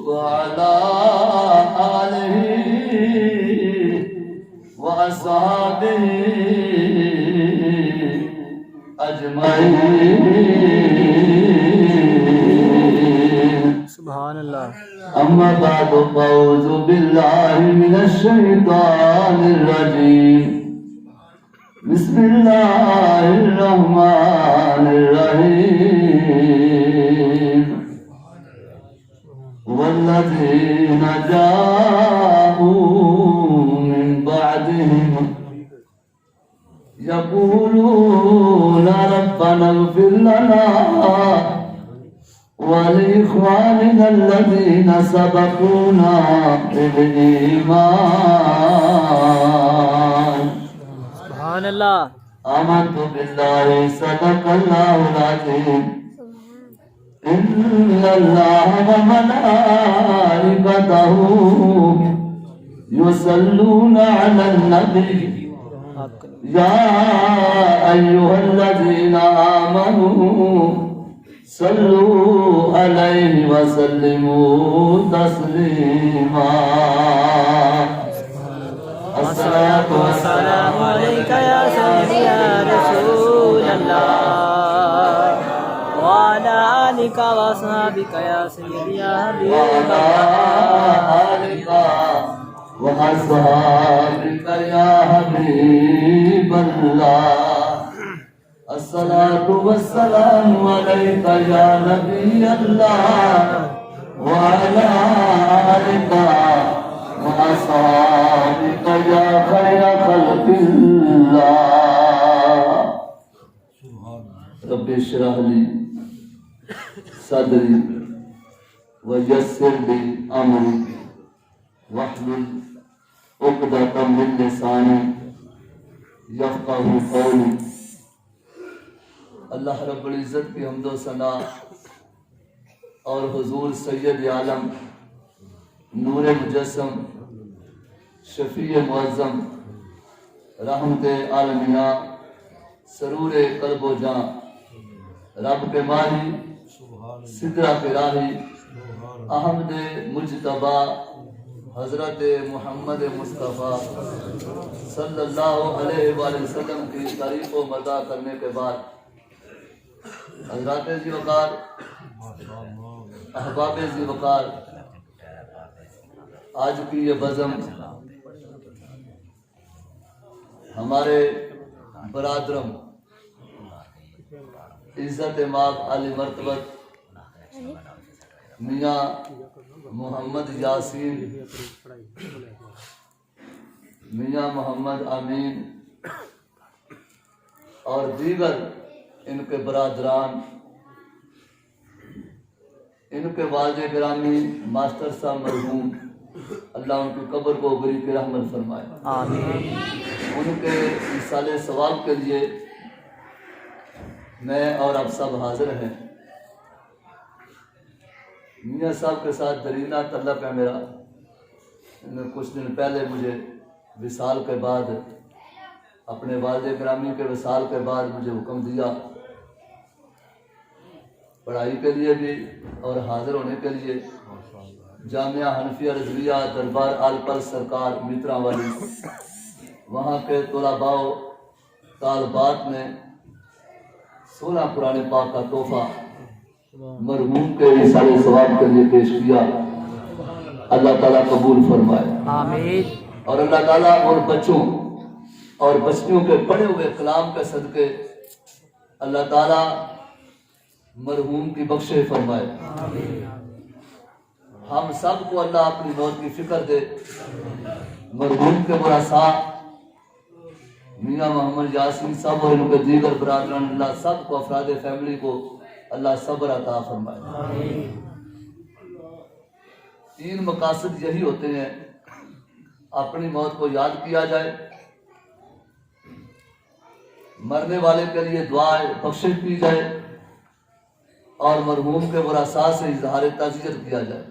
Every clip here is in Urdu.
وعلى آله وأصحابه أجمعين. سبحان اللہ. أما بعد فأعوذ بالله من الشيطان الرجيم. بسم الله الرحمن الرحيم. والذين جاءوا من بعدهم يقولون ربنا اغفر لنا ولإخواننا الذين سبقونا بالإيمان. سبحان اللہ. آمنت بالله صدق الله العظيم. إن الله وملائكته يصلون على النبي يا أيها الذين آمنوا صلوا عليه وسلموا تسليما. الصلاة والسلام عليك يا سيدي يا رسول الله وعلى آلك وأصحابك يا سيدي يا حبيب وعلى آلك وأصحابك يا حبيب الله. الصلاة والسلام عليك يا نبي الله وعلى آلك وأصحابك يا خير خلق الله. رب اشرح لي صدري ويسر لي أمري واحلل عقدة من لساني يفقهوا قولي. اللہ رب العزت کی حمد و ثنا اور حضور سید عالم نور مجسم شفیع معظم رحمت عالمیہ سرور قلب و جاں رب کے ماہی سدرہ کے راہی احمد مجتبہ حضرت محمد مصطفیٰ صلی اللہ علیہ وآلہ وسلم کی تعریف و مدح کرنے کے بعد حضرات ذی وقار احباب ذی وقار، آج کی یہ بزم ہمارے برادرم عزت ماب علی مرتبت میاں محمد یاسین، میاں محمد امین اور دیگر ان کے برادران، ان کے والد گرامی ماسٹر صاحب مرحوم، اللہ ان کی قبر کو غریب کی رحمت فرمائے. آمین. ان کے ایصال ثواب کے لیے میں اور آپ سب حاضر ہیں. میاں صاحب کے ساتھ درینہ تعلق ہے میرا. کچھ دن پہلے مجھے وصال کے بعد، اپنے والد گرامی کے وصال کے بعد مجھے حکم دیا پڑھائی کے لیے بھی اور حاضر ہونے کے لیے جامعہ حنفیہ رضویہ دربار آل پر سرکار مترا والی، وہاں کے طلباء و طالبات نے 16 قرآن پاک کا تحفہ مرحوم کے ایصال ثواب کے لیے پیش کیا. اللہ تعالیٰ قبول فرمائے. آمین. اور اللہ تعالیٰ اور بچوں اور بچیوں کے پڑھے ہوئے کلام کے صدقے اللہ تعالیٰ مرحوم کی بخشے فرمائے. ہم سب کو اللہ اپنی موت کی فکر دے. مرحوم کے ورثاء میاں محمد یاسین صاحب اور ان کے دیگر برادران، اللہ سب کو، افراد فیملی کو اللہ صبر عطا فرمائے. 3 مقاصد یہی ہوتے ہیں: اپنی موت کو یاد کیا جائے، مرنے والے کے لیے دعا بخشش کی جائے، اور مرحوم کے ورثاء سے اظہار تعزیت کیا جائے.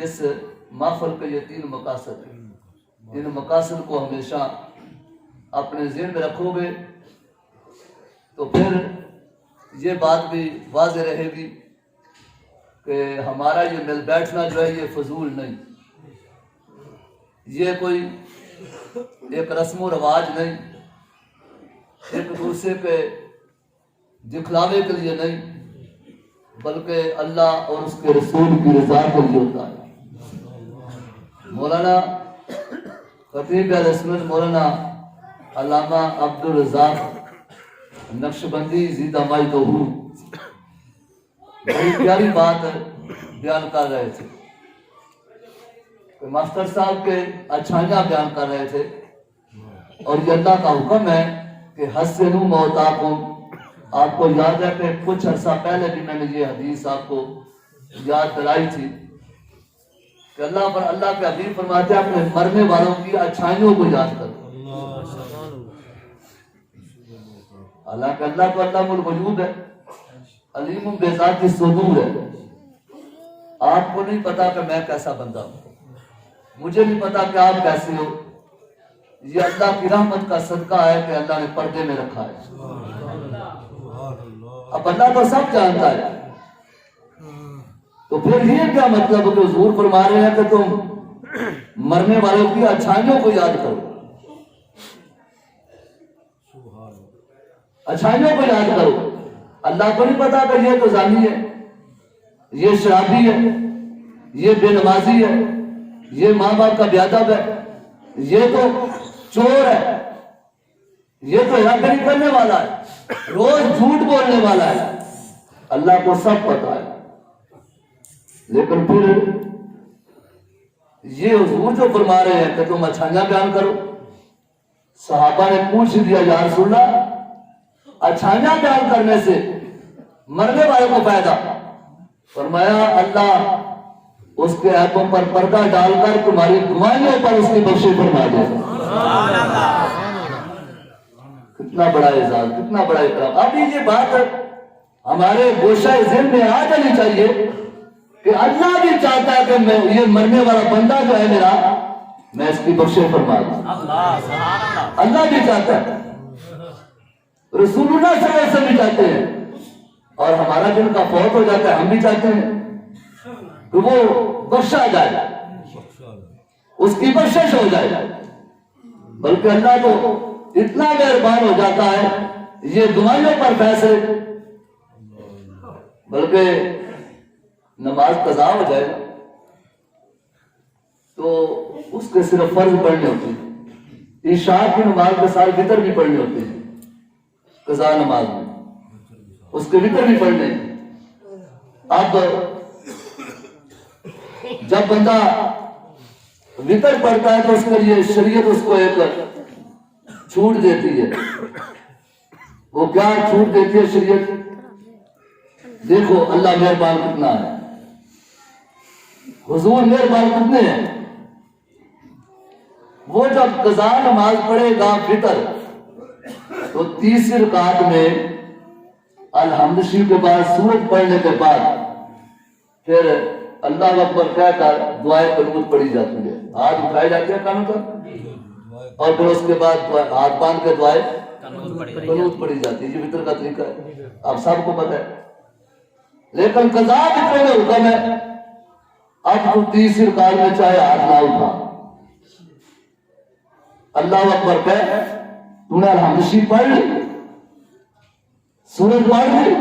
اس محفل کے یہ 3 مقاصد ہیں. ان مقاصد کو ہمیشہ اپنے ذہن میں رکھو گے تو پھر یہ بات بھی واضح رہے گی کہ ہمارا یہ مل بیٹھنا جو ہے یہ فضول نہیں، یہ کوئی ایک رسم و رواج نہیں، ایک دوسرے کے دکھلاوے کے لیے نہیں، بلکہ اللہ اور اس کے رسول کی رضا کے لیے ہوتا ہے۔ مولانا خطیب اہل سنت مولانا علامہ عبدالرزاق نقشبندی زیدہ مائی تو ہوں بڑی پیاری بات بیان کر رہے تھے کہ ماسٹر صاحب کے اچھائیاں بیان کر رہے تھے، اور یہ اللہ کا حکم ہے کہ حسنوا موتاکم۔ آپ کو یاد ہے کہ کچھ عرصہ پہلے بھی میں نے یہ حدیث آپ کو یاد دلائی تھی کہ اللہ کے حبیب فرماتے ہیں اپنے مرنے والوں کی اچھائیوں کو یاد کرو۔ حالانکہ اللہ تو اللہ الوجود ہے، علیم بذات الصدور ہے۔ آپ کو نہیں پتا کہ میں کیسا بندہ ہوں، مجھے نہیں پتا کہ آپ کیسے ہو، یہ اللہ کی رحمت کا صدقہ ہے کہ اللہ نے پردے میں رکھا ہے۔ اب اللہ تو سب جانتا ہے، تو پھر یہ کیا مطلب کہ حضور فرما رہے ہیں کہ تم مرنے والوں کی اچھائیوں کو یاد کرو، اچھائیوں کو یاد کرو۔ اللہ کو نہیں پتا کہ یہ تو زانی ہے، یہ شرابی ہے، یہ بے نمازی ہے، یہ ماں باپ کا بے ادب ہے، یہ تو چور ہے، یہ تو ہیراپیری کرنے والا ہے، روز جھوٹ بولنے والا ہے۔ اللہ کو سب پتا ہے، لیکن پھر یہ حضور جو فرما رہے ہیں کہ تم اچھائیاں بیان کرو۔ صحابہ نے پوچھ دیا یا رسول اللہ اچھائیاں بیان کرنے سے مرنے والوں کو فائدہ؟ فرمایا اللہ اس کے عیبوں پر پردہ ڈال کر تمہاری گناہوں پر اس کی بخشش فرما دے۔ کتنا بڑا اعزاز، کتنا بڑا اکرام۔ اب یہ بات ہمارے گوشہ ذہن میں آ جانی چاہیے کہ اللہ بھی چاہتا ہے کہ میں یہ مرنے والا بندہ جو ہے میرا، میں اس کی بخشش فرما دوں۔ اللہ بھی چاہتا ہے، رسول اللہ صلی اللہ علیہ وسلم بھی چاہتے ہیں، اور ہمارا جن کا فوت ہو جاتا ہے ہم بھی چاہتے ہیں کہ وہ بخشا جائے، اس کی بخشش ہو جائے۔ بلکہ اللہ تو اتنا مہربان ہو جاتا ہے یہ گواہیوں پر فیصلے، بلکہ نماز قضا ہو جائے تو اس کے صرف فرض پڑھنے ہوتے ہیں، عشاء کی نماز کے ساتھ وتر بھی پڑھنے ہوتے ہیں، قضا نماز میں اس کے وتر بھی پڑھنے۔ اب جب بندہ وتر پڑھتا ہے تو اس کے لیے شریعت اس کو ایک چھوٹ دیتی ہے۔ وہ کیا چھوٹ دیتی ہے شریعت؟ دیکھو اللہ مہربان کتنا ہے، حضور مہربان کتنے ہیں۔ وہ جب قضا نماز پڑھے گا وتر تو تیسری رکعت میں الحمد شریف کے بعد سورت پڑھنے کے بعد پھر اللہ اکبر کہہ کر دعائیں قنوت پڑھی جاتی ہے، ہاتھ اٹھائے جاتے ہیں کانوں تک، اور پھر اس کے بعد ہاتھ باندھ کے دعائیں قنوت پڑھی جاتی ہے۔ یہ وتر کا طریقہ ہے، آپ سب کو پتہ ہے۔ لیکن قضا وتر میں حکم ہے اب تو تیسری رکعت میں چاہے ہاتھ نہ اٹھا، اللہ اکبر کہہ، تو نے الحمد شریف پڑھ لی، سورت پڑھ لی،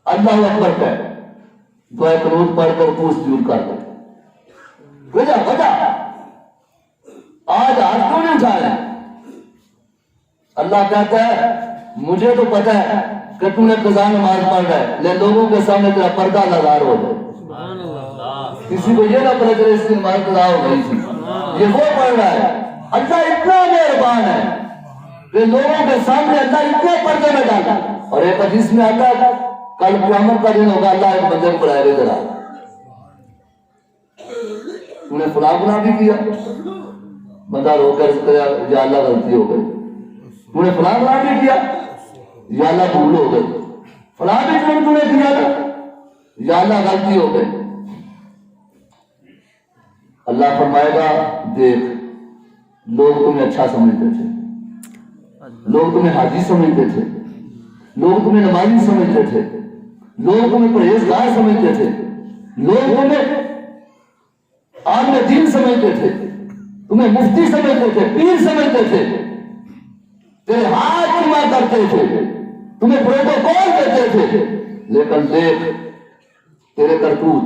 اللہ اکبر کہہ، دعائے قنوت پڑھ کر تو سجود کر دے۔ وجہ آج ہاتھ کیوں نہیں اٹھایا؟ اللہ کہتا ہے مجھے تو پتا ہے کہ تو نے قضا نماز پڑھ رہا ہے، لیکن لوگوں کے سامنے تیرا پردہ نظار ہو جائے، کسی کو یہ نہ پتا چلے اس کی نماز قضا ہو گئی تھی، یہ وہ پڑھ رہا ہے۔ اللہ اتنا مہربان ہے کہ لوگوں کے سامنے اللہ اتنے پردے میں ڈالا۔ اور ایک حدیث میں آتا ہے کل قیامت کا دن ہوگا، اللہ ایک بندے کو بلائے گا، ذرا تو نے فلاں گناہ بھی کیا، بندہ رو کر یا اللہ غلطی ہو گئی، تو نے فلاں گناہ بھی کیا یا اللہ بھول ہو گئی، فلاں بھی جرم تو نے کیا تھا یا اللہ غلطی ہو گئی۔ اللہ فرمائے گا دیکھ لوگ تمہیں اچھا سمجھتے تھے، لوگ تمہیں حاجی سمجھتے تھے، لوگ تمہیں نمازی سمجھتے تھے، لوگ تمہیں پرہیزگار سمجھتے تھے، لوگ تمہیں عالم دین سمجھتے تھے، تمہیں مفتی سمجھتے تھے، پیر سمجھتے تھے، تیرے ہاتھ چوما کرتے تھے، تمہیں پروٹوکول دیتے تھے، لیکن دیکھ تیرے کرتوت،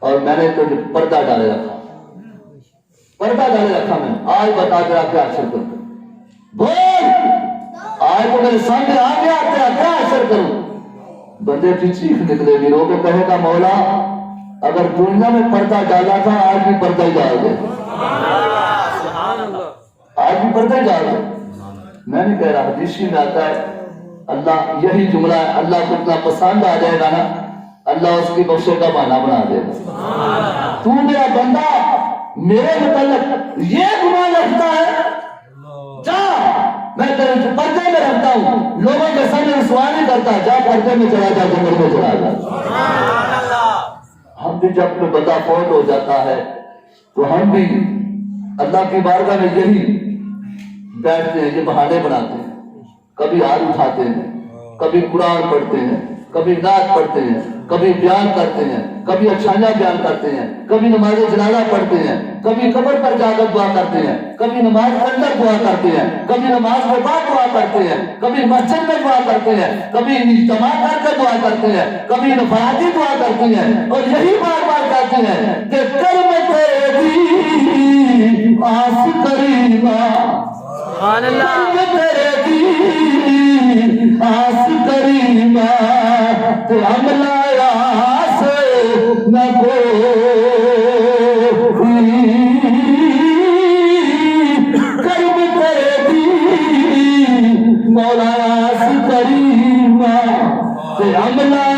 اور میں نے تجھے پردہ ڈالے رکھا، پردہ ڈالے رکھا میں، آج بتا تیرا کیا اثر کروں، بول آج تو میرے سامنے آ گیا تیرا کیا اثر کروں؟ بندے کی چیخ نکلے گی، رو کے کہے گا مولا اگر دنیا میں پردہ ڈالا تھا آج بھی پردہ ہی ڈال دے، آج بھی پردہ ہی ڈال دے۔ میں نہیں کہہ رہا، حدیثی میں آتا ہے اللہ یہی جملہ ہے، اللہ کو اتنا پسند آ جائے گا نا اللہ اس کی بخشے کا بہانہ بنا دے گا۔ تو میرا بندہ میرے متعلق یہ گناہ رکھتا ہے، جا میں تیرے پردے میں رکھتا ہوں، لوگوں کے سامنے رسوا نہیں کرتا، جا پردے میں چلا جا، جنگل میں چلا جا۔ ہم بھی جب کوئی بندہ فوت ہو جاتا ہے تو ہم بھی اللہ کی بارگاہ میں یہی بیٹھتے ہیں، یہ بہانے بناتے ہیں، کبھی ہاتھ اٹھاتے ہیں، کبھی قرآن پڑھتے ہیں، کبھی نعت پڑھتے ہیں، کبھی بیان کرتے ہیں، کبھی اچھائیاں بیان کرتے ہیں، کبھی نماز جنازہ پڑھتے ہیں، کبھی قبر پر جا کر دعا کرتے ہیں، کبھی نماز کے اندر دعا کرتے ہیں، کبھی نماز کے بعد دعا کرتے ہیں، کبھی مسجد میں دعا کرتے ہیں، کبھی اجتماع کر کے دعا کرتے ہیں، کبھی انفرادی دعا کرتے ہیں، اور یہی بار بار کہتے ہیں کہ کرم تیری آس کریمہ، کرم تیری آس کریمہ، تو عملہ سے نہ کوئی، کرم تیری مولا آس کریمہ، تو عملہ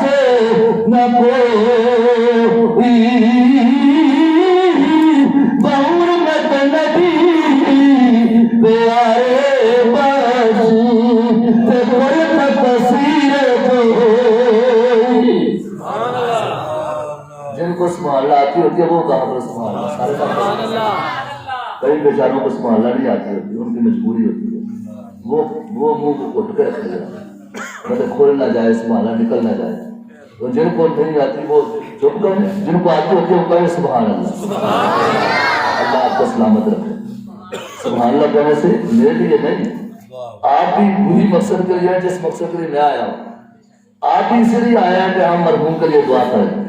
سے نہ کوئی، بہور میں تو نبی پیارے بس تے کوئی تصویر کوئی، جن کو سبحان اللہ آتی ہوتی ہے وہ کہاں پر سبحان اللہ، سارے سبحان اللہ، کئی بیچاروں کو سبحان اللہ نہیں آتی ہوتی، ان کی مجبوری ہوتی ہے، وہ منہ کو کھول کے رکھتے ہیں مطلب کھول نہ جائے، سبحان اللہ نکل نہ جائے، اور جن کو نہیں آتی وہ چپ کریں، جن کو آتی ہوتی ہے وہ کہیں سبحان اللہ، اللہ آپ کو سلامت رکھے۔ سبحان اللہ کہنے سے میرے لیے نہیں، آپ بھی وہی مقصد کے لیے جس مقصد کے لیے میں آیا ہوں، آپ بھی اسی لیے آیا ہے کہ ہم مرحوم کے لیے دعا کریں۔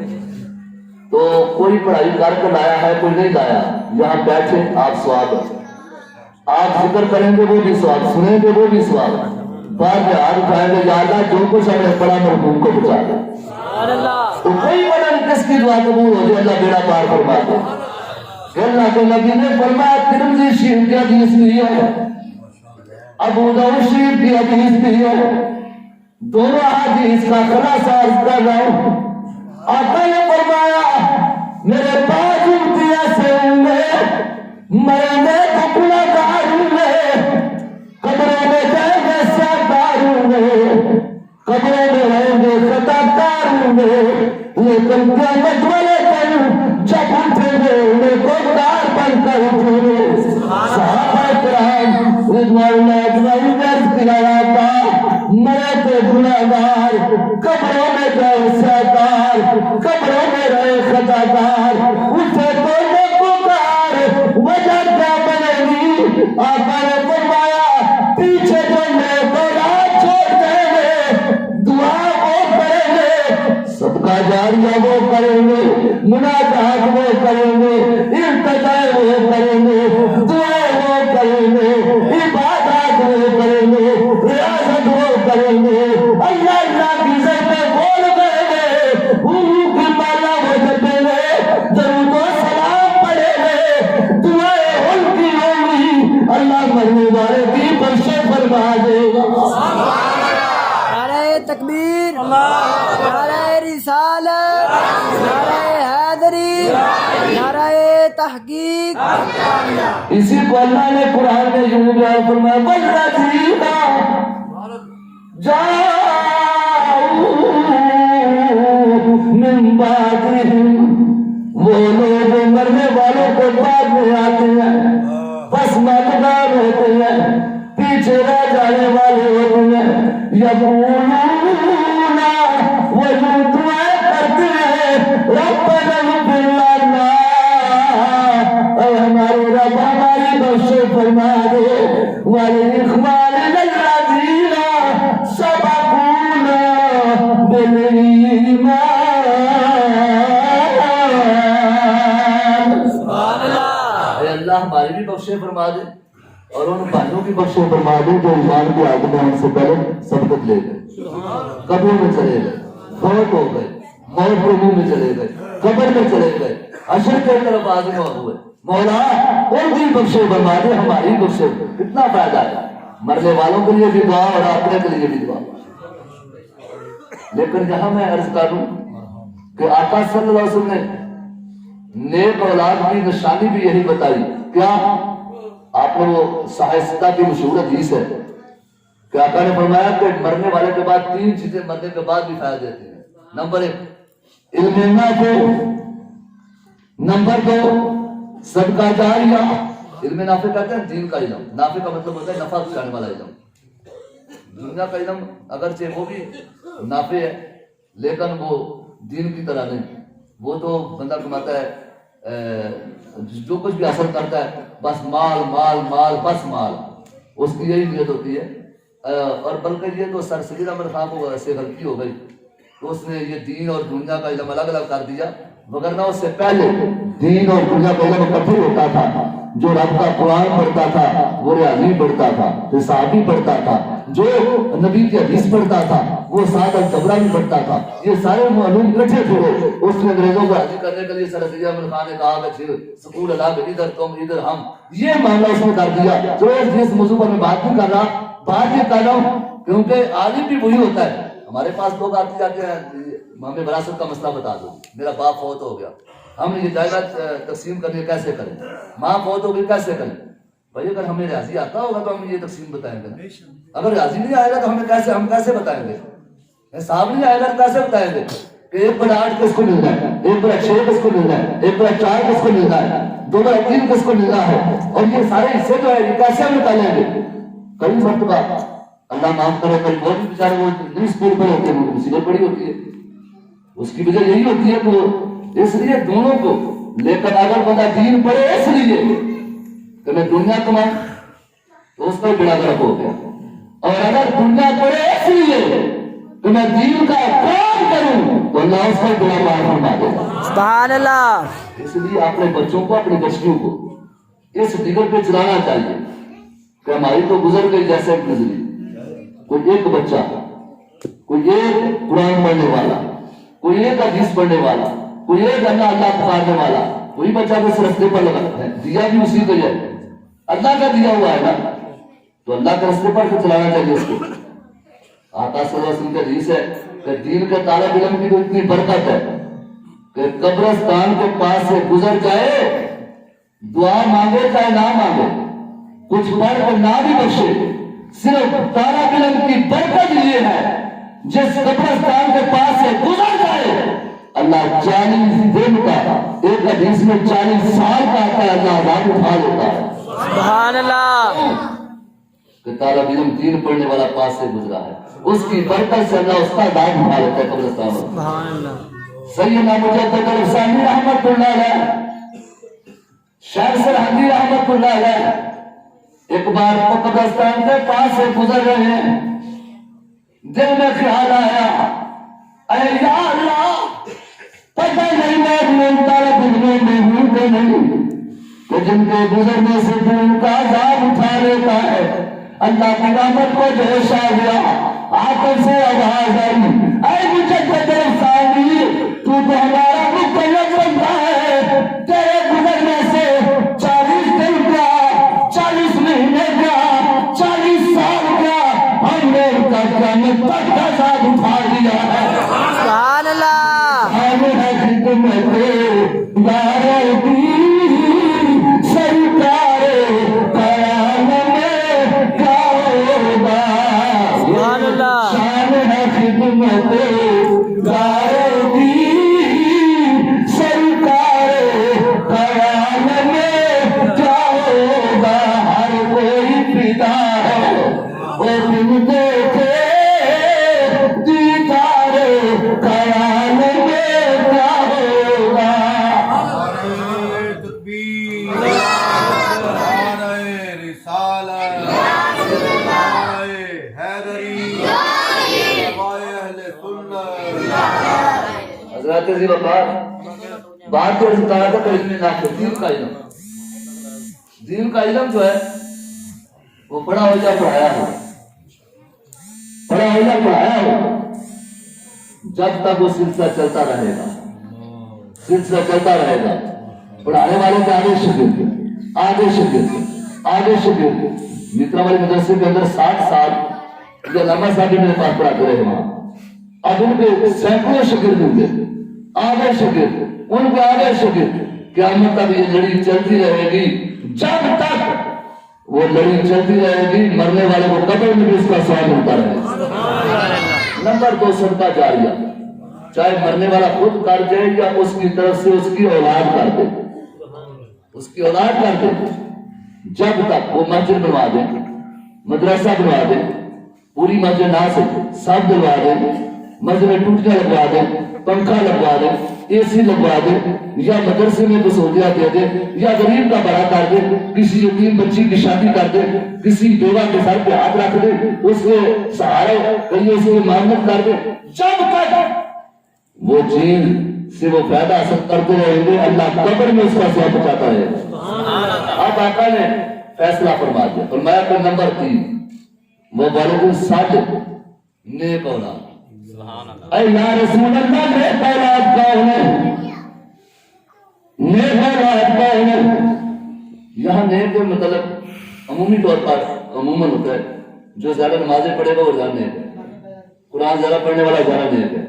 تو کوئی پڑھائی کر کے لایا ہے، کوئی نہیں لایا، یہاں بیٹھے آپ سواب ہے، آپ ذکر کریں گے وہ بھی سواب، سنیں گے وہ بھی سواب، بعد میں ہاتھ اٹھائیں گے یا اللہ جو کچھ ہم نے پڑھا مرحوم کو بچا دے، تو کوئی پتہ نہیں کس کی دعا قبول ہو جائے، اللہ بیڑا پار فرما دے۔ اللہ کے نبی نے فرمایا، ترمذی شریف کی حدیث بھی ہے، ابو داؤد شریف کی حدیث بھی ہے، دونوں حدیث کا خلاصہ عرض کر رہا ہوں۔ آقا نے فرمایا میرے پاس امتی ایسے ہوں گے، مریں گے تو گنہگار ہوں گے، قبروں میں جائیں گے سیاکار ہوں گے، قبروں میں رہیں گے خطا کار ہوں گے، لیکن قیامت والے دن جب اٹھیں گے انہیں کو کار بن کر اٹھیں گے۔ صحابہ کرام رضوان اللہ اجمعین نے عرض کیا تھا، مرے تھے گنہگار، قبروں میں گئے سیاکار، قبروں میں رہے خطا کار، اٹھے تو نیکوکار، وجہ کیا بنے گی؟ آقا نے فرمایا پیچھے جو نیک اولاد چھوڑ دیں گے، دعا وہ کریں گے، صدقہ جاریہ وہ کریں گے، مناجات وہ کریں گے، التجائے وہ کریں گے، دعائیں وہ کریں گے، عبادات وہ کریں گے، ریاضت وہ کریں گے، اللہ اللہ کی ذکر بول کریں گے، اردو کی مالا وہ جپیں گے، درود و سلام پڑھیں گے، دعائیں ان کی ہوں گی، اللہ مرنے والے کی بخشش فرما دے گا۔ نعرہ تکبیر، نعرہ رسالت، نعرہ حیدری، نعرہ تحقیق۔ اسی کو اللہ نے قرآن میں یوں بیان فرمایا، والذین جاؤوا من بعدہم، وہ لوگ مرنے والوں کو بعد میں آتے ہیں، پس مددگار ہوتے ہیں، پیچھے رہ جانے والے ہوتے ہیں، یقولون اے اللہ ہماری بھی بخشے فرما دے اور ان بھائیوں کی بخشے فرما دے جو ایمان کے آگے میں ہم سے پہلے سبقت لے گئے، قبروں میں چلے گئے، فوت ہو گئے، موت کے منہ میں چلے گئے، قبر میں چلے گئے، حشر کی طرف آگے ہوئے، مولا ان کی بخشے فرما دے، ہماری بخشے۔ کتنا فائدہ ہے مرنے والوں کے لیے بھی دعا اور اپنے کے لیے بھی دعا۔ لیکن یہاں میں عرض کروں کہ آقا صلی اللہ علیہ وسلم نے نیک اولاد کی نشانی بھی یہی بتائی۔ کیا آپ نے وہ صحیح کی مشہور حدیث ہے کہ آقا نے فرمایا کہ مرنے والے کے بعد تین چیزیں مرنے کے بعد بھی فائدہ دیتی ہیں۔ نمبر 1 علم نافع، نمبر 2 صدقہ جاریہ۔ علم نافع کہتے ہیں دین کا علم، نافع کا مطلب ہوتا ہے نفع پہنچانے والا علم۔ دنیا کا علم اگرچہ وہ بھی نافع ہے لیکن وہ دین کی طرح نہیں، وہ تو بندہ کماتا ہے جو کچھ بھی حاصل کرتا ہے بس مال مال مال بس مال، اس کی یہی نیت ہوتی ہے۔ اور بلکہ یہ تو سر سید احمد خان کو ایسے غلطی ہو گئی تو اس نے یہ دین اور دنیا کا علم الگ الگ کر دیا، وگرنہ اس سے پہلے دین اور دنیا کا علم اکٹھے ہوتا تھا۔ جو رب کا قرآن پڑھتا تھا وہ ریاضی پڑھتا تھا، حسابی پڑھتا تھا، جو نبی کی حدیث پڑھتا تھا وہ ساتھ الجبرا بھی پڑھتا تھا۔ یہ سارے علوم اکٹھے تھے۔ اس نے انگریزوں کو راضی کرنے کے لیے سر سید احمد خان نے کہا کہ پھر سکول الگ، ادھر تم ادھر ہم، یہ معاملہ اس نے کر دیا۔ جو جس موضوع پر میں بات نہیں کر رہا، بات یہ کر رہا ہوں کیونکہ عالم بھی وہی ہوتا ہے۔ ہمارے پاس لوگ آتے جاتے ہیں، ہمیں وراثت کا مسئلہ بتا دو، میرا باپ فوت ہو گیا، ہم یہ جائیداد تقسیم کرنے کیسے کریں، ماں فوت ہو گئی کیسے کریں؟ بھائی اگر ہمیں ریاضی آتا ہوگا تو ہم یہ تقسیم بتائیں گے نا، اگر ریاضی نہیں آئے گا تو ہم کیسے بتائیں گے؟ حساب نہیں آئے گا تو کیسے بتائیں گے کہ 1/8 کس کو ملنا ہے، 1/6 کس کو ملنا ہے، 1/4 کس کو ملنا ہے، 2/3 کس کو ملنا ہے، اور یہ سارے حصے جو ہے یہ کیسے ہم نکالیں گے؟ کئی مرتبہ اللہ معاف کرے کئی وہ بھی بیچارے وہ نہیں اسکول پر ہوتے ہیں، مصیبت بڑی ہوتی ہے، اس کی وجہ یہی ہوتی ہے کہ وہ اس لیے دونوں کو، لیکن اگر بندہ دین پڑھے اس لیے کہ میں دنیا کماؤں تو اس کا بڑا غلط ہو گیا، اور اگر دنیا پڑھے اس لیے کہ میں دین کا کام کروں تو اللہ اس کا بڑا معاف فرما دے گا۔ سبحان اللہ۔ اس لیے اپنے بچوں کو، اپنی بچیوں کو اس ڈگر پہ چلانا چاہیے کہ ہماری تو گزر گئی جیسے ایک نظری، کوئی ایک بچہ، کوئی ایک قرآن پڑھنے والا، کوئی ایک حدیث پڑھنے والا، کوئی ایک اللہ اللہ پکارنے والا، کوئی بچہ اس رستے پر لگا ہے، دیا بھی اسی کو ہے، اللہ کا دیا ہوا ہے نا، تو اللہ کے رستے پر تو چلانا چاہیے اس کو۔ آقا صلی اللہ علیہ وسلم کا حدیث ہے کہ دین کے طالب علم کی تو اتنی برکت ہے کہ قبرستان کے پاس سے گزر جائے، دعا مانگے چاہے نہ مانگے، کچھ پڑھ کر نہ بھی بخشے، صرف طالب علم کی برکت یہ ہے جس قبرستان کے پاس سے گزر جائے اللہ 40 دن کا، ایک حدیث میں 40 سال کا آتا ہے، اللہ عذاب اٹھا لیتا ہے۔ سبحان اللہ۔ کہ طالب علم دین پڑھنے والا پاس سے گزرا ہے، اس کی برکت سے اللہ اس کا عذاب اٹھا لیتا ہے قبرستان میں۔ سبحان اللہ۔ سیدنا مجدد الثانی رحمت اللہ علیہ، شیخ سرہندی رحمت اللہ علیہ ایک بار قبرستان کے پاس سے گزر رہے ہیں، دل میں خیال آیا اے یا اللہ پتہ نہیں میں طالب علموں میں ہوں کہ نہیں کہ جن کے گزرنے سے تو ان کا عذاب اٹھا لیتا ہے۔ اللہ کی رحمت کو جوش آ گیا، آنکھوں سے آواز آئی اے مجدد الثانی تو ہمارا مقلد بنتا ہے، تیرے گزرنے سے 40 دن کا، 40 مہینے کا، 40 سال کا ہم نے قیامت تک کا عذاب اٹھا دیا ہے۔ سبحان اللہ۔ ہم ہے خدمت یار کی سرکار قیام میں کیا ہوگا، سبحان اللہ۔ شان ہے خدمت حضرات عزیز وقار بات جو بتایا تھا علم نافع، دین کا علم، دین کا علم جو ہے وہ پڑھا ہو جا پڑھایا ہو، پڑھا ہو جا پڑھایا ہو، جب تک وہ سلسلہ چلتا رہے گا، سلسلہ چلتا رہے گا، پڑھانے والے کے آگے شاگرد، آگے شاگرد، آگے شاگرد۔ مترا والی مدرسے کے اندر 60 سال یہ علامہ صاحب میرے پاس پڑھاتے رہے وہاں، اب ان کے سینکڑوں شاگرد ہوں گے، آگے شاگرد، ان کے آگے شاگرد، قیامت تک یہ لڑی چلتی رہے گی، جب تک وہ لڑی چلتی رہے گی مرنے والے کو قبر میں بھی اس کا سوال ملتا رہے گا۔ نمبر 2 صدقہ جاریہ، چاہے مرنے والا خود کر دے یا اس کی طرف سے اس کی اولاد کر دے، اس کی اولاد کر دے، جب تک وہ مسجد بنوا دے، مدرسہ بنوا دے، پوری مسجد نہ سکے سب دلوا دے، مسجد میں ٹوٹیاں لگوا دے، پنکھا لگوا دے، اے سی لگوا دے، یا مدرسے میں بسودیاں دے دے، یا غریب کا بڑا کر دے، کسی یتیم بچی کی شادی کر دے، کسی بیوہ کے سر پہ ہاتھ رکھ دے، اس کے سہارے کہیں اس کی معاملت کر دے، جب تک وہ چیز سے وہ فائدہ حاصل کرتے رہیں گے اللہ قبر میں اس کا سواب بچاتا ہے۔ اب آقا نے فیصلہ فرما دیا، فرمایا کہ نمبر 3 وہ والد الصالح نیک اولاد۔ اے یا رسول اللہ نیک اولاد کون ہے؟ نیک اولاد کون ہے؟ یہاں نیک کے مطلب عمومی طور پر عموماً ہوتا ہے جو زیادہ نمازیں پڑھے گا وہ زیادہ نیک ہے، قرآن زیادہ پڑھنے والا زیادہ نیک ہے،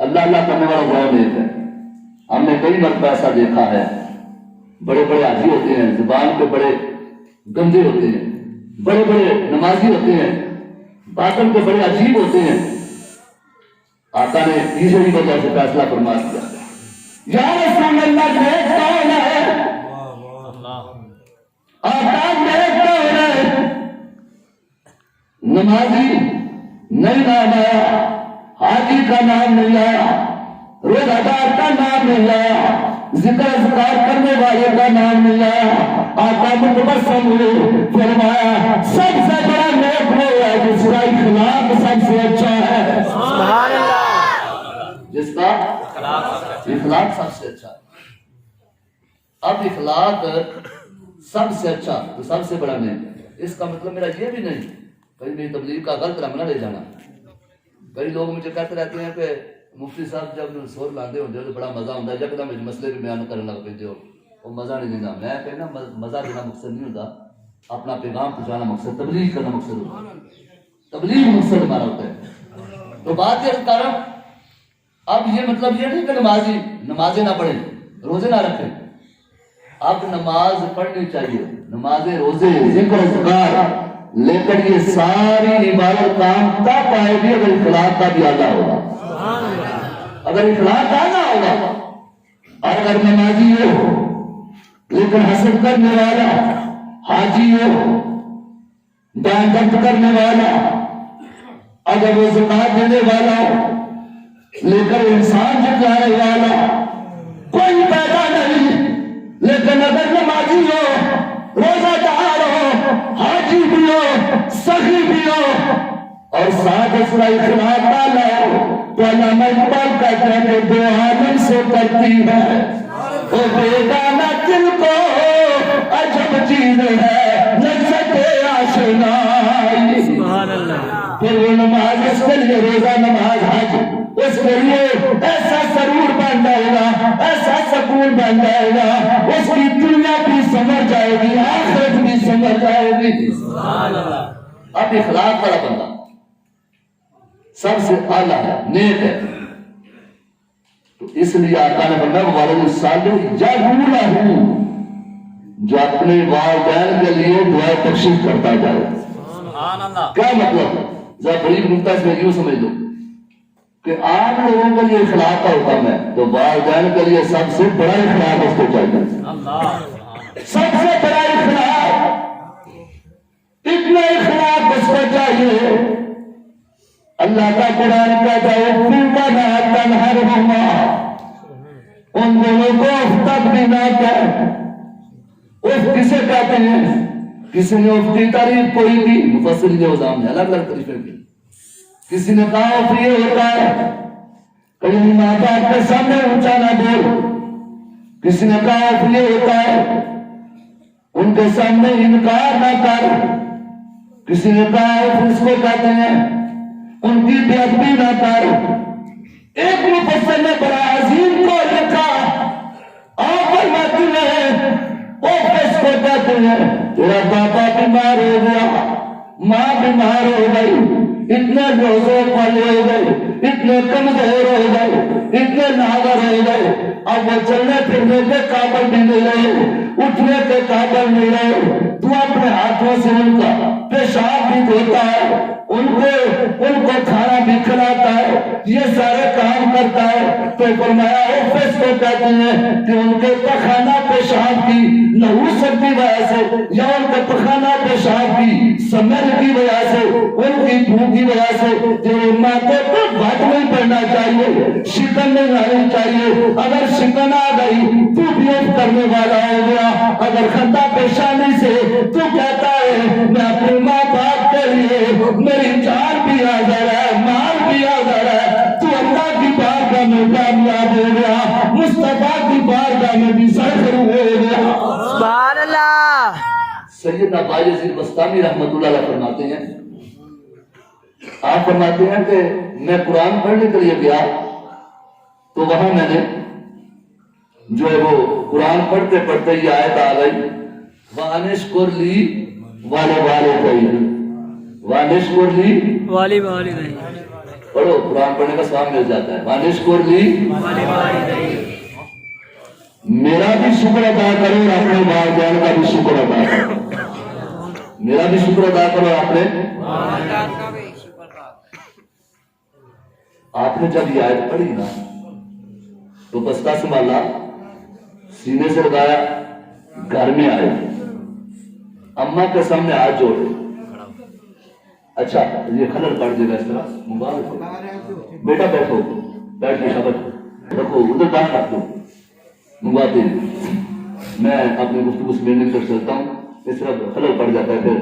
اللہ اللہ کرنے والا زیادہ نیک ہے۔ ہم نے کئی مرتبہ ایسا دیکھا ہے، بڑے بڑے حاجی ہوتے ہیں، زبان پہ بڑے گندے ہوتے ہیں، بڑے بڑے نمازی ہوتے ہیں، باطن پہ بڑے عجیب ہوتے ہیں۔ آقا نے تیسری وجہ سے فیصلہ فرما دیا، یا رسول اللہ نیک کون ہے؟ آقا نیک کون ہے؟ نمازی نہیں نام آیا، حاجی کا نام نہیں آیا، روزہ دار کا نام نہیں آیا، ذکر اذکار کرنے والے کا نام نہیں آیا۔ آقا متبسم ہوئے، فرمایا سب سے بڑا نیک وہ ہے جس کا اخلاق سب سے اچھا ہے، سبحان اللہ، جس کا اخلاق سب سے اچھا ہے۔ اب اخلاق سب سے اچھا تو سب سے بڑا نیک ہے، اس کا مطلب میرا یہ بھی نہیں کہیں میری تبلیغ کا غلط رنگ نہ لے جانا۔ کئی لوگ مجھے کہتے رہتے ہیں کہ مفتی صاحب جب سور لاندے ہوندے تو بڑا مزہ ہوتا ہے، یکدم اس مسئلے بھی بیان کرنے لگ پیتے ہو، وہ مزہ نہیں دینا۔ میں کہنا مزہ دینا مقصد نہیں ہوتا، اپنا پیغام پہنچانا مقصد، تبلیغ کرنا مقصد ہوتا ہے، تبلیغ مقصد ہمارا ہوتا ہے۔ تو بات یہ کروں، اب یہ مطلب یہ نہیں کہ نمازی نمازیں نہ پڑھیں، روزے نہ رکھیں، اب نماز پڑھنی چاہیے، نمازیں، روزے، ذکر اذکار، لیکن یہ ساری عبادت کام تب آئے گی اگر اخلاق کا بھی آگاہ ہوگا، اگر اخلاق کا آگاہ ہوگا۔ اور اگر نمازی ہو لیکن حسد کرنے والا، حاجی ہو دان دفت کرنے والا، اگر وہ زکات دینے والا ہو لیکن انسان جتلانے والا، کوئی پیدا نہیں، لیکن اگر نمازی ہو، روزہ دار ہو، حاجی بھی ہو، سخی بھی ہو، اور ساتھ اس کا اخلاق والا ہو، تو علامہ اقبال کہتے ہیں کہ دو عالم سے کرتی ہے وہ بیگانہ دل کو عجب چیز ہے لذت آشنائی۔ سبحان اللہ۔ پھر وہ نماز اس کے لیے، روزہ نماز حج اس کے لیے ایسا سرور بن جائے گا، ایسا سکون بن جائے گا، اس کی دنیا بھی سمجھ جائے گی، آخرت بھی سمجھ جائے گی۔ سبحان اللہ۔ اب اخلاق والا بندہ سب سے اعلیٰ ہے، نیک ہے، تو اس لیے آقا نے فرمایا والد الصالح یدعو لہ، جو اپنے والدین کے لیے دعا بخشش کرتا جائے۔ سبحان اللہ۔ کیا مطلب؟ ذرا بڑی نکتہ اس میں یوں سمجھ لو کہ عام لوگوں کے لیے اخلاق کا حکم ہے تو والدین کے لیے سب سے بڑا اخلاق اس کو چاہیے، سب سے بڑا اخلاق، اتنا اخلاق اس کو چاہیے۔ اللہ کا قرآن کہتا ہے ان دونوں کو افتب بھی نہ کر۔ اف کسے کہتے ہیں؟ کسی نے اف کی تعریف کوئی کی، مفسر نے وزام نے الگ الگ طریقے کی، کسی نے کہا اف یہ ہوتا ہے کہیں ماں باپ کے سامنے اونچا نہ بول. کسی نے کہا اف یہ ہوتا ہے, ان کے سامنے انکار نہ کر. کسی نے کہا اف اس کو کہتے ہیں, ان کی بے ادبی نہ کر. ایک مفسر نے بڑا عظیم کو لکھا, آپ فرماتے ہیں اف اس کو کہتے ہیں تیرا باپا بیمار ہو گیا, ماں بیمار ہو گئی, اتنے روزے والے ہو گئے, اتنے کمزور ہو گئے, اتنے ناگر ہو گئے, اب وہ چلنے پھرنے کے قابل بھی نہیں رہے, اٹھنے کے قابل نہیں رہے. تو اپنے ہاتھوں سے ان کا پیشاب بھی دھوتا ہے, ان کو کھانا بھی کھلاتا ہے, یہ سارے کام کرتا ہے. تو فرمایا اس کو کہتے ہیں کہ ان کے پخانہ پیشاب کی نحوست کی وجہ سے یا ان کے پخانہ پیشاب کی سمیل کی وجہ سے, ان کی بھوک کی وجہ سے تیرے ماتھے پہ بھٹ نہیں پڑنا چاہیے, شکن نہیں آنی چاہیے. اگر شکن آ گئی تو بھی اف کرنے والا ہو گیا. اگر خندہ پیشانی سے تو کہتا ہے میں اپنے ماں باپ کے لیے میری جان بھی حاضر ہے, مال بھی حاضر ہے, تو اللہ کی بارگاہ میں کامیاب ہو گیا, مصطفیٰ کی بارگاہ میں بھی سرخرو ہو گیا. سبحان اللہ. سیدنا بایزید بستامی رحمت اللہ علیہ فرماتے ہیں, آپ فرماتے ہیں کہ میں قرآن پڑھنے کے لیے گیا تو وہاں میں نے جو ہے وہ قرآن پڑھتے پڑھتے یہ آیت آ گئی, وَأَنِشْكُرْ لِي وَلِوَالِدَيْكَ, وَأَنِشْكُرْ لِي والدین. پڑھو, قرآن پڑھنے کا ثواب مل جاتا ہے. وَأَنِشْكُرْ لِي, میرا بھی شکر ادا کرو اور اپنے والدین کا بھی شکر ادا کرو. میرا بھی شکر ادا کرو, آپ نے جب یہ آیت پڑھی نا تو بستہ سنبھالا, سینے سے لگایا, گھر میں آئے, اماں کے سامنے ہاتھ جوڑے. اچھا یہ خلل پڑ جائے گا اس طرح, مبارک ہو بیٹا, بیٹھو, بیٹھ کے شبت رکھو, ادھر دان رکھ دو. منگواتے ہیں, میں اپنی گفتگو سے نہیں کر سکتا ہوں, اس طرح خلل پڑ جاتا ہے, پھر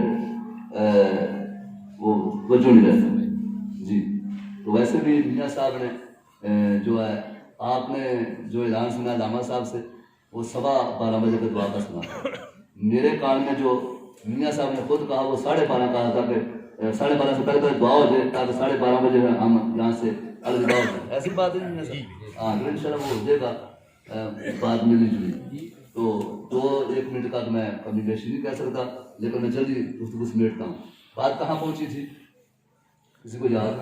وہ وجہ نہیں رہتا. جی تو ویسے بھی میاں صاحب نے جو ہے آپ نے جو اعلان سنا علامہ صاحب سے, وہ 12:15 بجے کا دعا کا سنا. میرے کان میں جو میاں صاحب نے خود کہا وہ 12:30 کہا تھا کہ 12:30 سے پہلے دعا ہو جائے تاکہ 12:30 بجے ہم یہاں سے الوداع ہو جائے. ایسی بات نہیں ہے, ہاں ان شاء اللہ وہ ہو جائے گا بات ملی جلی. تو 2-1 منٹ کا تو میں کمی بیشی نہیں کہہ سکتا, لیکن میں جلدی گفتگو سمیٹتا ہوں. بات کہاں پہنچی تھی, کسی کو یاد؟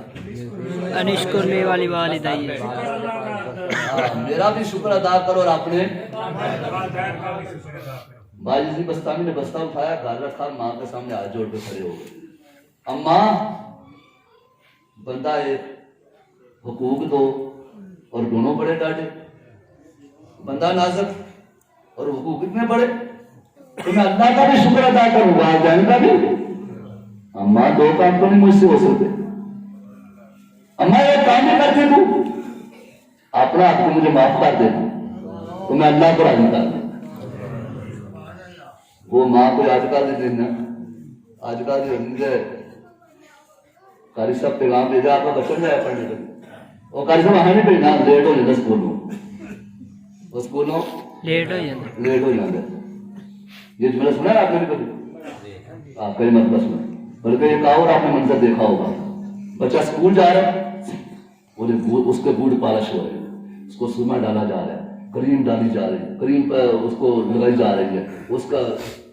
انشکر لی والی والدین, میرا بھی شکر ادا کرو اور اپنے. بایزید بستامی نے بستہ اٹھایا, گھر رکھا, ماں کے سامنے ہاتھ جوڑ کے کھڑے ہو گئے. اماں, بندہ ایک, حقوق دو اور دونوں بڑے ڈاٹے. بندہ نازک اور حقوق اتنے بڑے, تو میں اللہ کا بھی شکر ادا کروں, والدین کا بھی. اماں 2 کام تو نہیں مجھ سے ہو سکتے. اماں ایک کام نہیں کرتی, تو اپنا آپ کو مجھے معاف کر دے تو میں اللہ کو راضی کر دوں. وہ ماں کو یاد کر دیتے ہیں. آج کا جو قاری صاحب پیغام بھیجا, آپ کا بچہ جائے پڑھنے کے لیے, وہ قاری صاحب وہاں نہیں بھیجنا, لیٹ ہو جاتا اسکولوں لیٹ ہو جاتا. یہ جملہ سنا ہے آپ نے بھی کبھی؟ آپ کئی مرتبہ سنا, بلکہ ایک اور آپ نے منظر دیکھا ہوگا, بچہ اسکول جا رہا ہے, اس کے بوٹ پالش ہو رہے ہیں, اس کو سرما ڈالا جا رہا ہے, کریم ڈالی جا رہی ہے, کریم پر اس کو لگائی جا رہی ہے, اس کا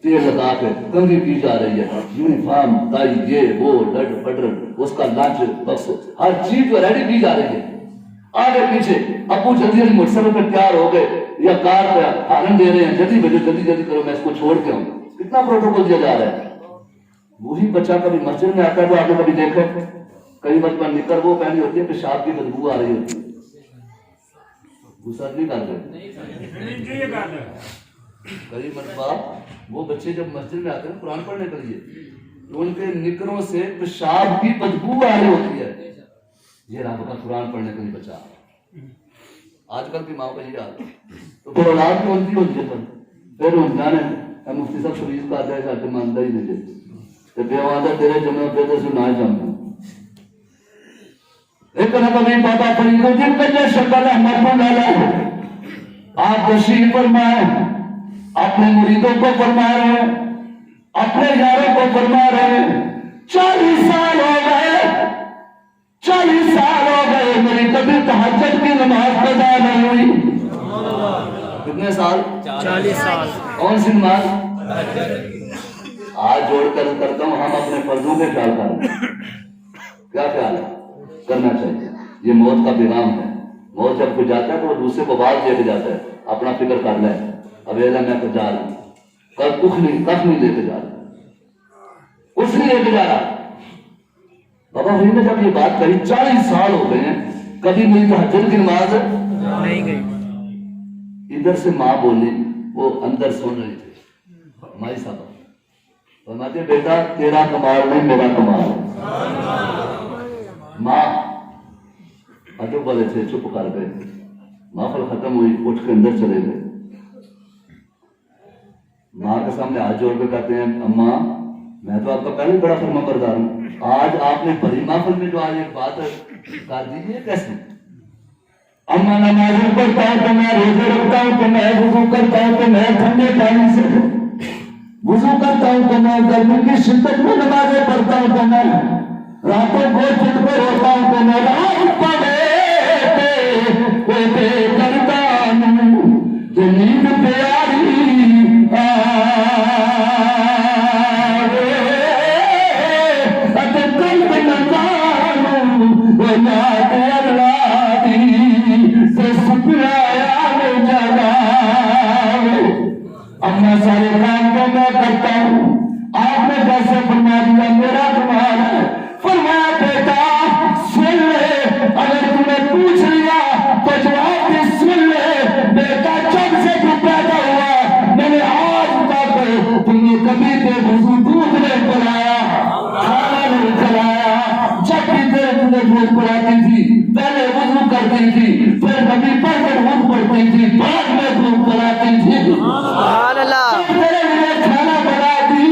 تیل لگا کے کنگھی کی جا رہی ہے, یونیفارم, ٹائی, یہ وہ لڈ پٹر, اس کا لنچ باکس, ہر چیز ریڈی کی جا رہی ہے. آگے پیچھے ابو جلدی جلدی موٹر سائیکل پہ تیار ہو گئے یا کار پہ ہارن دے رہے ہیں, جلدی بھیجو, جلدی جلدی کرو, میں اس کو چھوڑ کے آؤں. کتنا پروٹوکول دیا جا رہا ہے. وہی بچہ کبھی مسجد میں آتا ہے تو آپ نے کبھی دیکھا, کئی مرتبہ نکر وہ پہنی ہوتی ہے, پیشاب کی بدبو آ رہی ہوتی ہے. غصہ نہیں کر رہے. کئی مرتبہ وہ بچے جب مسجد میں آتے ہیں قرآن پڑھنے کے لیے, تو ان کے نکروں سے پیشاب کی بدبو آ رہی ہوتی ہے. یہ رب کا قرآن پڑھنے کے لیے بچہ. آج کل کی ماں کا یہ حال, تو پھر اولاد میں ہوتی ہے, پھر جانے مفتی صاحب شریف کا آتا ہے کہ مانتا ہی نہیں, بے وعدہ تیرے جمع پہ تو نہ جمع. ایک نبی بابا فرید الدین کلے شکل احمد اللہ آپ تشریف فرمائے، اپنے مریدوں کو فرما رہے ہیں، اپنے یاروں کو فرما رہے ہیں 40 سال ہو گئے، 40 سال ہو گئے میری کبھی تہجد کی نماز قضا نہیں ہوئی۔ کتنے سال؟ 40 سال۔ کون سی نماز؟ آج جوڑ کر کرتا ہوں، ہم اپنے فرضوں کے خیال کریں۔ کیا خیال ہے؟ کرنا چاہیے۔ یہ موت کا پیغام ہے۔ موت جب کوئی جاتا ہے تو وہ دوسرے کو بات دے کے جاتا ہے، اپنا فکر کر لے، اب میں تو جا رہا ہوں، کل کچھ نہیں لے کے جا رہا، کچھ نہیں لے کے جا رہا۔ بابا فرید نے جب یہ بات کہی 40 سال ہو گئے ہیں، کبھی میری تہجد کی نماز نہیں گئی۔ ادھر سے ماں بولی، وہ اندر سن رہی تھی، مائی صاحب فرماتے بیٹا تیرا کمال نہیں میرا کمال ہے۔ ماں اٹو والے تھے، چپ کر گئے، محفل ختم ہوئی، اٹھ کے اندر چلے گئے۔ ماں کے سامنے ہاتھ جوڑ کے کہتے ہیں اماں میں تو آپ کا پہلے بڑا فرما بردار ہوں، آج آپ نے بڑی محفل میں جو آج ایک بات کر دی ہے کیسے؟ اماں نماز پڑھتا ہوں تو میں روزے رکھتا ہوں تو میں وضو کرتا ہوں تو میں ٹھنڈے پانی سے وضو کرتا ہوں تو میں گرمی کی شدت میں نمازیں پڑھتا ہوں تو میں راتوں کو چھت پہ ہوتا ہوں تو میں رات پڑھے کرتا ہوں تو نیند پیاری اپنا سارے کام کو میں کرتا ہوں، آپ نے کیسے فرما دیا میرا کمال ہے؟ فرمایا بیٹا سن لے، اگر تمہیں پوچھ لیا تو جواب بھی سن لے بیٹا، جب سے تو پیدا ہوا میں نے آج تک تمہیں کبھی بے وضو دودھ نہیں پلایا، کھانا نہیں کھلایا، جب بھی تمہیں دودھ پلاتی تھی پہلے وضو کرتی تھی، پھر کبھی پڑھ کر وضو پڑھتی تھی، بعد میں دودھ پلاتی تھی، سبحان اللہ۔ میرے لیے کھانا بناتی،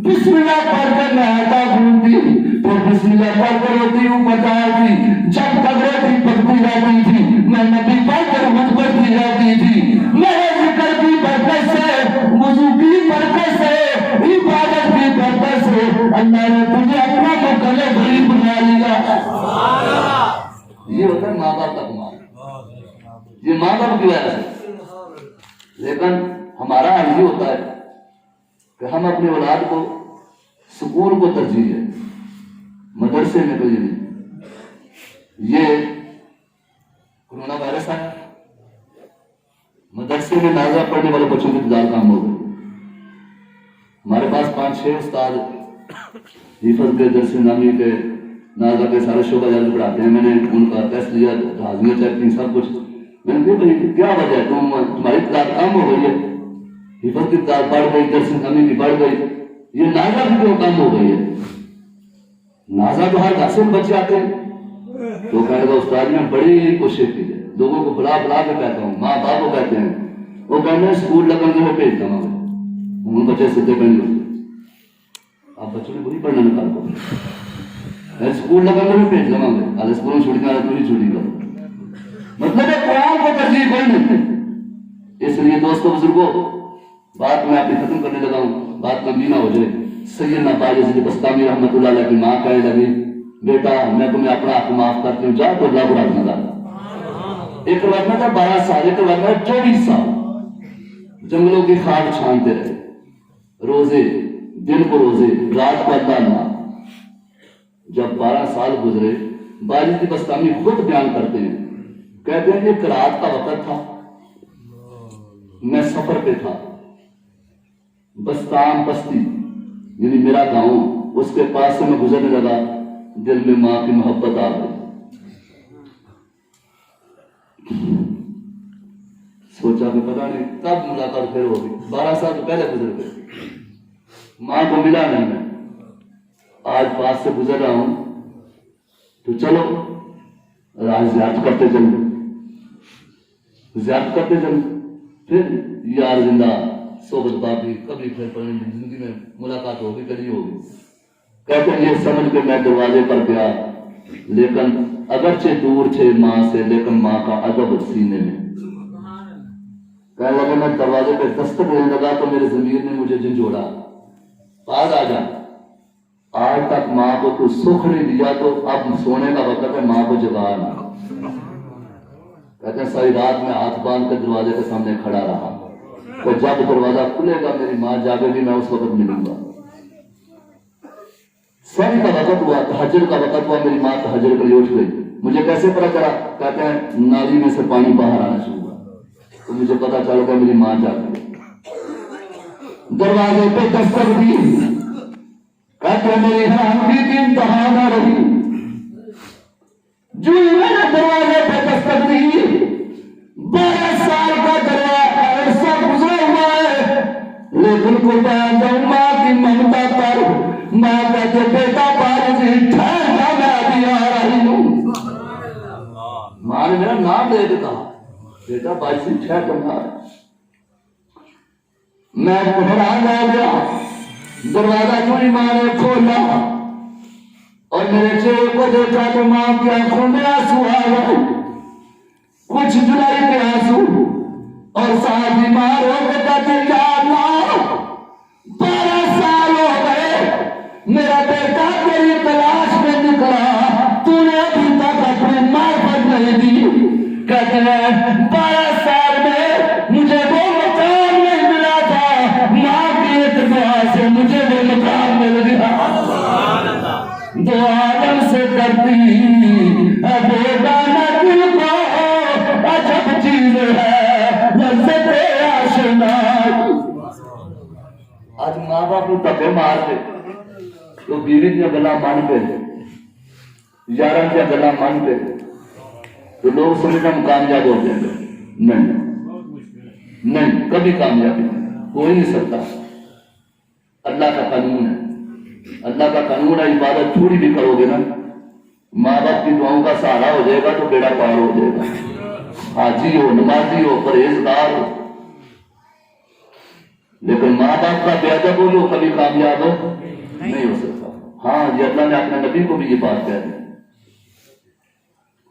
بسم اللہ پڑھ کر نہاتا گھومتی، پھر بسم اللہ پڑھ کر روٹی پکاتی، جب تک روٹی پکتی رہتی تھی میں نبی پڑھ کر وضو کرتی رہتی تھی، میرے ذکر کی برکت سے، وضو کی برکت سے، عبادت کی برکت سے اللہ نے تجھے اپنا مقرر غریب بنا لیا۔ یہ ہوتا ہے ماں باپ کا کمال، یہ ماں باپ کی وجہ سے۔ لیکن ہمارا حال یہ ہوتا ہے کہ ہم اپنی اولاد کو سکول کو ترجیح دیں، مدرسے میں کوئی نہیں۔ یہ کورونا وائرس آیا، مدرسے میں نازہ پڑھنے والے بچوں کے انتظار کام ہو گئے۔ ہمارے پاس 5-6 استاد حفظ کے درس نامی کے نازہ کے سارے شعبہ جات پڑھاتے ہیں، میں نے ان کا ٹیسٹ لیا، حاضریاں چیک کی، سب کچھ۔ میں نے کہا کیا وجہ ہے، تمہاری تعداد کم ہو گئی ہے، حفظ کی تعداد بڑھ گئی، درس نامی کی بڑھ گئی، یہ نازہ کی کیوں کم ہو گئی ہے؟ نازہ تو ہر گھر سے بچے آتے ہیں۔ تو کہنے کا استاد نے بڑی کوشش کی ہے، لوگوں کو بلا کے کہتا ہوں، ماں باپ کو کہتے ہیں، وہ کہتے ہیں اسکول لگن کے میں بھیج دوں، ان بچے سیدھے پہ نہیں ہوتے، آپ بچوں نے بری پڑھنا نکال دو، اسکول لگن کے میں بھیج دوں، کل اسکول میں چھٹی کرا تو ہی چھٹی کرو، مطلب ہے قرآن کو ترجیح کوئی نہیں۔ اس لیے دوستو بزرگوں، بات میں آپ ختم کرنے لگا ہوں، بات لمبی نہ ہو جائے۔ سیدنا باجی بستامی رحمۃ اللہ علیہ کی ماں کہنے لگی بیٹا میں تمہیں اپنا حق معاف کرتی ہوں، جا تو اللہ کو راضی کر۔ ایک روزہ تھا 12 سال، ایک روزہ 24 سال جنگلوں کی خاک چھانتے رہے، روزے دن کو روزے رات کو اللہ نہ۔ جب 12 سال گزرے، باجی کی بستامی خود بیان کرتے ہیں، کہتے ہیں یہ رات کا وقت تھا، میں سفر پہ تھا، بستان بستی یعنی میرا گاؤں، اس کے پاس سے میں گزرنے لگا، دل میں ماں کی محبت آ گئی، سوچا کہ پتا نہیں کب ملاقات پھر ہوگی، 12 سال تو پہلے گزر گئے، ماں کو ملا نہیں میں، آج پاس سے گزر رہا ہوں تو چلو آج زیارت کرتے چلو، زیارت کرتے چلو، پھر یار زندہ صحبت باقی، کبھی پھر زندگی میں ملاقات ہوگی، کبھی ہوگی۔ کہتے ہیں یہ سمجھ کے میں دروازے پر گیا، لیکن اگرچہ دور تھے ماں سے لیکن ماں کا ادب سینے میں. کہنے لگے میں دروازے پہ دستک دینے لگا تو میرے ضمیر نے مجھے جھنجھوڑا, باز آ جا, آج تک ماں کو تو سکھ نہیں دیا تو اب سونے کا وقت ہے, ماں کو جگا نہ. کہتے ہیں ساری رات میں ہاتھ باندھ کر دروازے کے سامنے کھڑا رہا کہ جب دروازہ کھلے گا میری ماں جاگے گی, میں اس وقت ملوں گا. سونے کا وقت ہوا, تہجد کا وقت ہوا, میری ماں تہجد کے لیے اٹھ گئی. مجھے کیسے پتا چلا؟ کہتے ہیں نالی میں سے پانی باہر آنا شروع ہوا تو مجھے پتا چل گیا میری ماں جاگ گئی. دروازے پہ دستک دی, کہتے ہیں میری حیرانگی کی انتہا نہ رہی. جو میں نے دروازے پہ دستک دی, 12 سال کا دروازہ عرصہ گزرا ہوا ہے, لیکن کو بیان جاؤں ماں کی ممتا پر. ماں کہتے بیٹا بارزی ٹھہر جا, میں ابھی آ رہی ہوں. ماں نے میرا نام لے کے کہا بیٹا بارزی ٹھہر جا. میں حیران ہو گیا. دروازہ جو ہی ماں نے کھولا اور میرے چہرے کو دیکھا تو ماں کی آنکھوں میں آنسو آ گئے, کچھ جلائی کے آنسو, اور ساتھ ہی ماں رو کے کہتی یا اللہ 12 سال ہو گئے میرا بیٹا تیری تلاش میں نکلا, تو نے ابھی تک اپنی معرفت نہیں دی. کہتے ہیں 12 سال میں مجھے وہ مقام نہیں ملا تھا, ماں کی ایک دعا سے مجھے وہ مقام مل گیا. دو عالم سے کرتی بیگانہ دل کو عجب چیز ہے لذت آشنائی. آج ماں باپ کو تکے مارتے تو بیوی دیا گلا مان پہ, یارہ دیا گلا مان پہ تو لوگ سمجھتے ہم کامیاب ہو جائیں گے. نہیں, کبھی کامیابی ہو ہی نہیں سکتا. اللہ کا قانون ہے, اللہ کا قانون ہے. عبادت تھوڑی بھی کرو گے نا, ماں باپ کی دعاؤں کا سہارا ہو جائے گا تو بیڑا پار ہو جائے گا. حاجی ہو, نمازی ہو, پرہیزگار ہو, لیکن ماں باپ کا بے ادب ہو جو کبھی کامیاب ہو نہیں ہو سکتا. ہاں یہ اللہ نے اپنے نبی کو بھی یہ بات کہہ دی.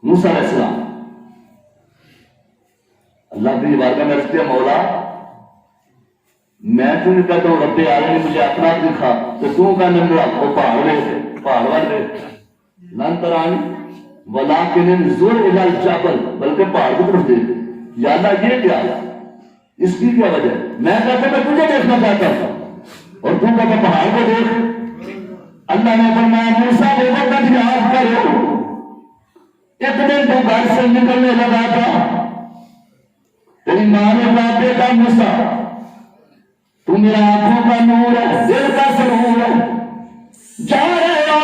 موسیٰ علیہ السلام اللہ کی بارگاہ میں رکھتے ہیں مولا میں تو نہیں کہتا ہوں رب عالمین نے مجھے اپنا دکھا تو تم کا نمبر وہ پہاڑ والے لن ترانی ولیکن انظر الی الجبل, بلکہ پہاڑ کی طرف دیکھ. یا اللہ یہ کیا ہے, اس کی کیا وجہ ہے؟ میں کہتا میں تجھے دیکھنا چاہتا ہوں اور تم کہتا پہاڑ کو دیکھ. اللہ نے فرمایا موسیٰ وہ وقت یاد کرو ایک دن تو گھر سے نکلنے لگا تھا, تیری ماں نے کہا بیٹا موسیٰ تو میرا آنکھوں کا نور ہے, دل کا سرور ہے, جا رہے ہو,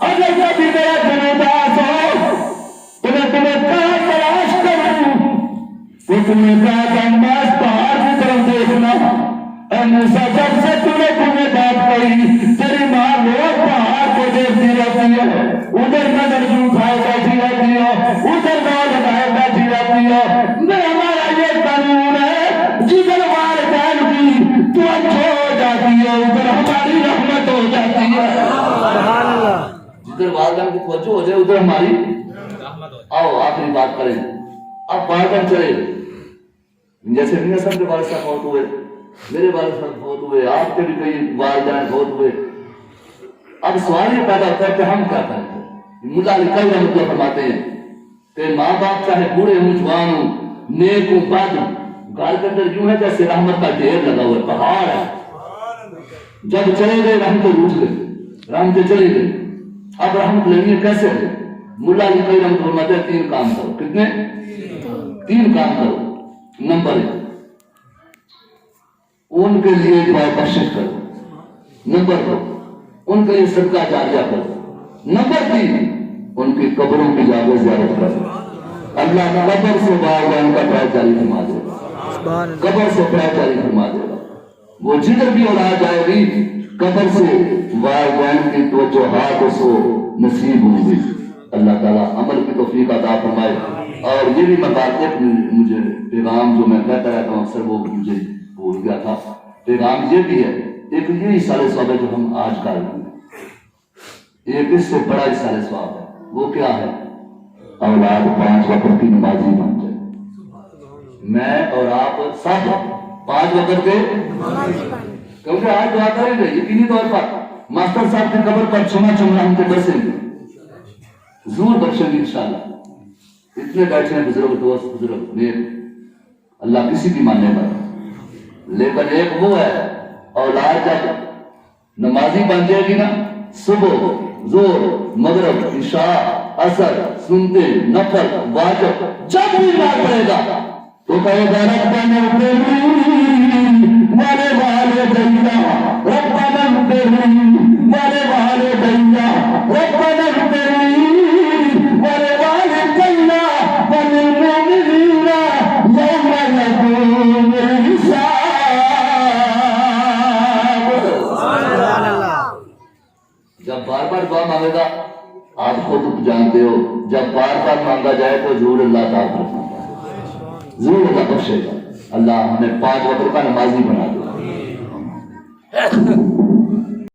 اگر کبھی میرا دل اداس ہو تو میں تمہیں کہاں تلاش کروں, تو تمہیں کہا کہ ماس پہاڑ کی طرف دیکھنا. اے موسیٰ جب سے تمہیں بات کہی تیری ماں روز پہاڑ کو دیکھتی رہتی ہے, ادھر نظر اٹھائے بیٹھی رہتی ہے, ادھر نظر لگائے بیٹھی رہتی ہے. میں ہمارا یہ قانون ہے جدھر والدین کی توجہ ہو جاتی ہے ادھر ہماری رحمت ہو جاتی ہے. سبحان اللہ. جدھر والدین کی توجہ ہو جائے ادھر ہماری رحمت ہو. آؤ آخری بات کریں. اب والدین چلے, جیسے میاں صاحب کے والد صاحب بہت ہوئے, میرے والد صاحب بہت ہوئے, آپ کے بھی کئی والدین بہت ہوئے. اب سوال یہ پیدا ہوتا ہے کہ ہم کیا کریں. ملا علی کئی رحمت اللہ فرماتے ہیں کہ ماں باپ چاہے بوڑھے ہوں جوان ہوں نیک ہوں بد ہوں, گھر کے اندر یوں ہے جیسے رحمت کا ڈھیر لگا ہوا ہے, پہاڑ ہے. جب چلے گئے رحمتیں روٹ گئے, رحمتیں چلی گئی. اب رحمت لینی ہے کیسے ہے؟ ملا علی کئی رحمت فرماتے ہیں 3 کام کرو. کتنے؟ 3 کام کرو. نمبر 1 ان کے لیے دعائے بخشش کرو. نمبر 2 ان کے لیے صدقہ جاریہ کرو. نمبر 3 ان کی قبروں کی جا کے زیارت کرو. اللہ قبر سے والدین کا پیار جاری فرما دے گا, قبر سے پیار جاری فرما دے گا. وہ جدھر بھی اولاد جائے گی قبر سے والدین کی توجہات اس کو نصیب ہوں گی. اللہ تعالیٰ عمل کی توفیق عطا فرمائے. اور یہ بھی میں بات ہے مجھے پیغام جو میں کہتا رہتا ہوں اکثر وہ مجھے بھول گیا تھا. پیغام یہ بھی ہے, ایک یہ اصالہ ثواب جو ہم آج کر رہے ہیں, ایک اس سے بڑا اصالہ ثواب ہے. وہ کیا ہے؟ اولاد 5 وقت کی نمازی بن جائے. میں اور آپ سب 5 وقت کے، کیونکہ آج دعا کریں گے یقینی طور پر ماسٹر صاحب کی قبر پر چما چمنا ہم کے برسیں گے، ضرور بخشیں گے انشاءاللہ. اتنے بیٹھے ہیں بزرگ دوست بزرگ نیک، اللہ کسی کی ماننے پر. لیکن ایک وہ ہے اولاد جب نمازی بن جائے گی نا، صبح زور مغرب عشاء اثر سنتے نفل واجب جب بھی نہ پڑے گا تو کہے گا ربنا میرے والدینا ربنا میرے والدینا ربنا میرے والدینا وللمؤمنین یوم یقوم الحساب. جب بار بار دعا مانگے گا، آپ خود جانتے ہو، جب بار بار مانگا جائے تو ضرور اللہ تعالیٰ ضرور اللہ بخشے گا. اللہ ہمیں 5 وقت کا نمازی بنا دے.